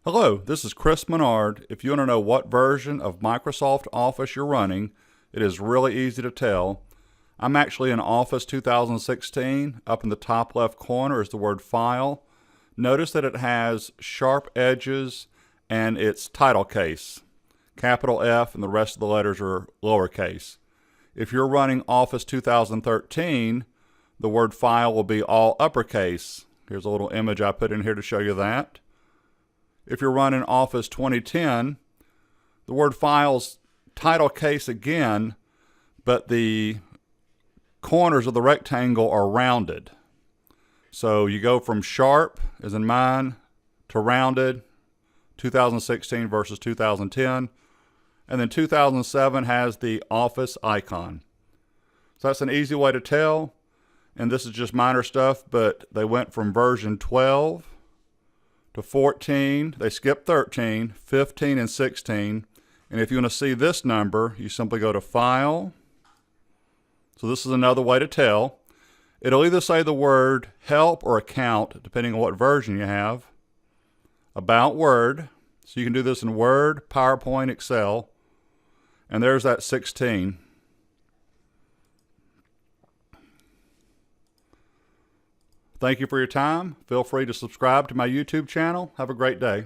Hello, this is Chris Menard. If you want to know what version of Microsoft Office you're running, it is really easy to tell. I'm actually in Office 2016. Up in the top left corner is the word File. Notice that it has sharp edges and it's title case. Capital F and the rest of the letters are lowercase. If you're running Office 2013, the word File will be all uppercase. Here's a little image I put in here to show you that. If you're running Office 2010, the word File's title case again, but the corners of the rectangle are rounded. So you go from sharp, as in mine, to rounded, 2016 versus 2010. And then 2007 has the Office icon. So that's an easy way to tell. And this is just minor stuff, but they went from version 12 to 14, they skipped 13, 15, and 16. And if you want to see this number, you simply go to File. So this is another way to tell. It'll either say the word Help or Account, depending on what version you have. About Word. So you can do this in Word, PowerPoint, Excel. And there's that 16. Thank you for your time. Feel free to subscribe to my YouTube channel. Have a great day.